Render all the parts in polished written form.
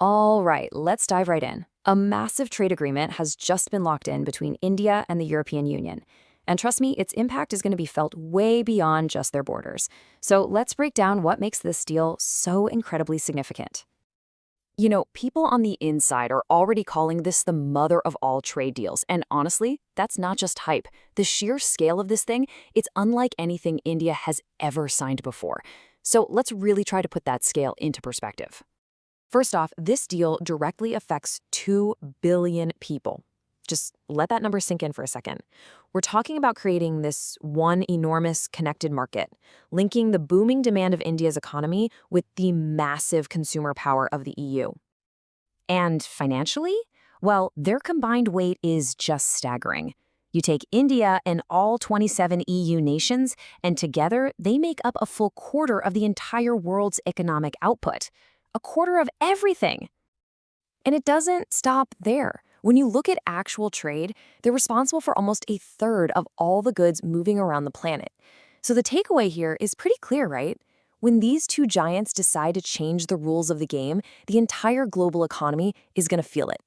All right, let's dive right in. A massive trade agreement has just been locked in between India and the European Union. And trust me, its impact is going to be felt way beyond just their borders. So let's break down what makes this deal so incredibly significant. You know, people on the inside are already calling this the mother of all trade deals. And honestly, that's not just hype. The sheer scale of this thing, it's unlike anything India has ever signed before. So let's really try to put that scale into perspective. First off, this deal directly affects 2 billion people. Just let that number sink in for a second. We're talking about creating this one enormous connected market, linking the booming demand of India's economy with the massive consumer power of the EU. And financially? Well, their combined weight is just staggering. You take India and all 27 EU nations, and together they make up a full quarter of the entire world's economic output. A quarter of everything. And it doesn't stop there. When you look at actual trade, they're responsible for almost a third of all the goods moving around the planet. So the takeaway here is pretty clear, right? When these two giants decide to change the rules of the game, the entire global economy is going to feel it.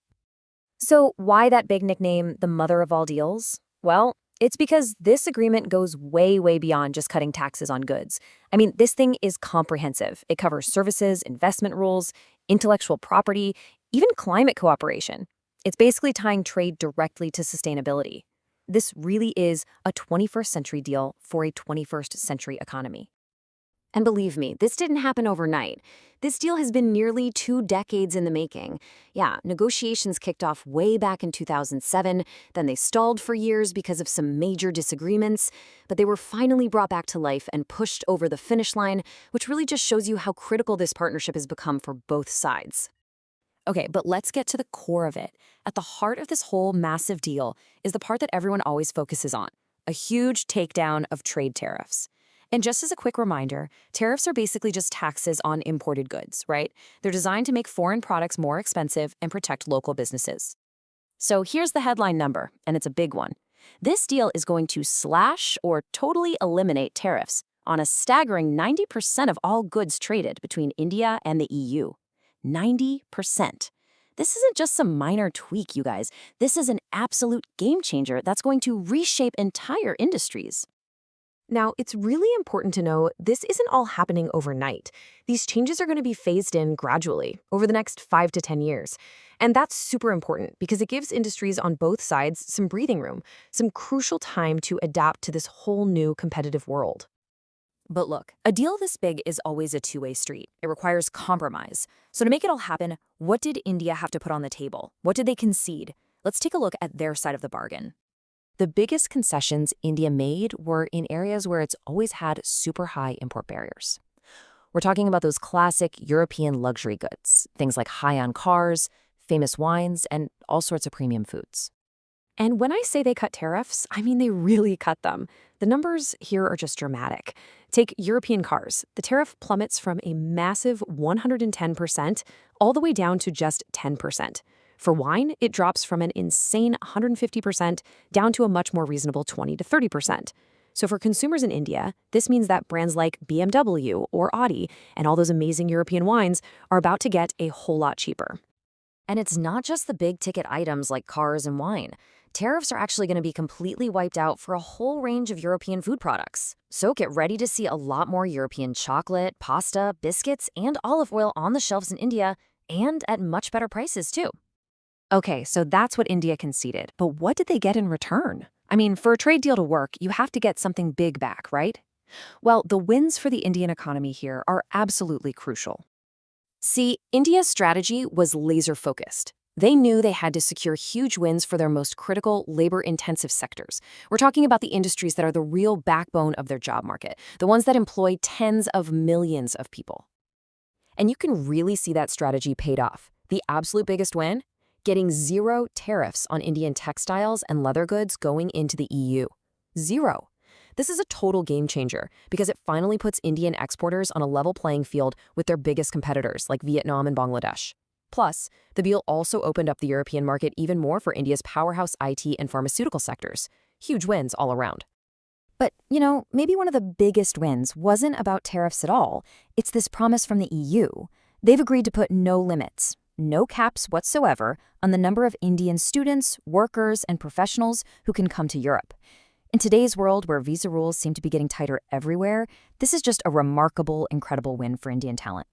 So why that big nickname, the mother of all deals? Well, it's because this agreement goes way, way beyond just cutting taxes on goods. I mean, this thing is comprehensive. It covers services, investment rules, intellectual property, even climate cooperation. It's basically tying trade directly to sustainability. This really is a 21st century deal for a 21st century economy. And believe me, this didn't happen overnight. This deal has been nearly 2 decades in the making. Yeah, negotiations kicked off way back in 2007, then they stalled for years because of some major disagreements, but they were finally brought back to life and pushed over the finish line, which really just shows you how critical this partnership has become for both sides. Okay, but let's get to the core of it. At the heart of this whole massive deal is the part that everyone always focuses on, a huge takedown of trade tariffs. And just as a quick reminder, tariffs are basically just taxes on imported goods, right? They're designed to make foreign products more expensive and protect local businesses. So here's the headline number, and it's a big one. This deal is going to slash or totally eliminate tariffs on a staggering 90% of all goods traded between India and the EU. 90%. This isn't just some minor tweak, you guys. This is an absolute game changer that's going to reshape entire industries. Now, it's really important to know this isn't all happening overnight. These changes are going to be phased in gradually over the next 5 to 10 years. And that's super important because it gives industries on both sides some breathing room, some crucial time to adapt to this whole new competitive world. But look, a deal this big is always a two-way street. It requires compromise. So to make it all happen, what did India have to put on the table? What did they concede? Let's take a look at their side of the bargain. The biggest concessions India made were in areas where it's always had super high import barriers. We're talking about those classic European luxury goods, things like high-end cars, famous wines, and all sorts of premium foods. And when I say they cut tariffs, I mean they really cut them. The numbers here are just dramatic. Take European cars. The tariff plummets from a massive 110% all the way down to just 10%. For wine, it drops from an insane 150% down to a much more reasonable 20 to 30%. So for consumers in India, this means that brands like BMW or Audi and all those amazing European wines are about to get a whole lot cheaper. And it's not just the big ticket items like cars and wine. Tariffs are actually going to be completely wiped out for a whole range of European food products. So get ready to see a lot more European chocolate, pasta, biscuits, and olive oil on the shelves in India, and at much better prices too. Okay, so that's what India conceded, but what did they get in return? I mean, for a trade deal to work, you have to get something big back, right? Well, the wins for the Indian economy here are absolutely crucial. See, India's strategy was laser-focused. They knew they had to secure huge wins for their most critical, labor-intensive sectors. We're talking about the industries that are the real backbone of their job market, the ones that employ tens of millions of people. And you can really see that strategy paid off. The absolute biggest win? Getting 0 tariffs on Indian textiles and leather goods going into the EU. 0. This is a total game changer because it finally puts Indian exporters on a level playing field with their biggest competitors like Vietnam and Bangladesh. Plus, the deal also opened up the European market even more for India's powerhouse IT and pharmaceutical sectors. Huge wins all around. But, you know, maybe one of the biggest wins wasn't about tariffs at all. It's this promise from the EU. They've agreed to put no limits. no caps whatsoever on the number of Indian students, workers, and professionals who can come to Europe. In today's world, where visa rules seem to be getting tighter everywhere, this is just a remarkable, incredible win for Indian talent.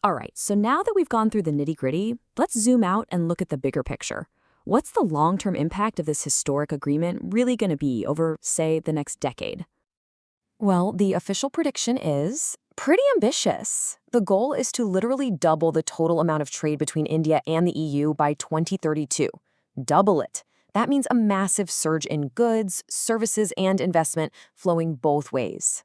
All right, so now that we've gone through the nitty-gritty, let's zoom out and look at the bigger picture. What's the long-term impact of this historic agreement really going to be over, say, the next decade? Well, the official prediction is pretty ambitious. The goal is to literally double the total amount of trade between India and the EU by 2032. Double it. That means a massive surge in goods, services, and investment flowing both ways.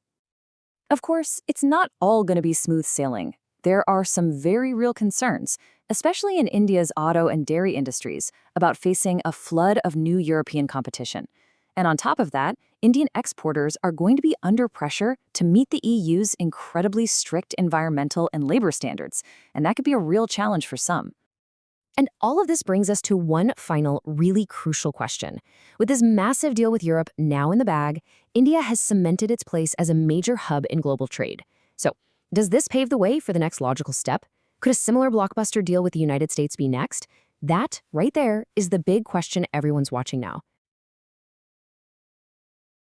Of course, it's not all going to be smooth sailing. There are some very real concerns, especially in India's auto and dairy industries, about facing a flood of new European competition. And on top of that, Indian exporters are going to be under pressure to meet the EU's incredibly strict environmental and labor standards, and that could be a real challenge for some. And all of this brings us to one final, really crucial question. With this massive deal with Europe now in the bag, India has cemented its place as a major hub in global trade. So, does this pave the way for the next logical step? Could a similar blockbuster deal with the United States be next? That, right there, is the big question everyone's watching now.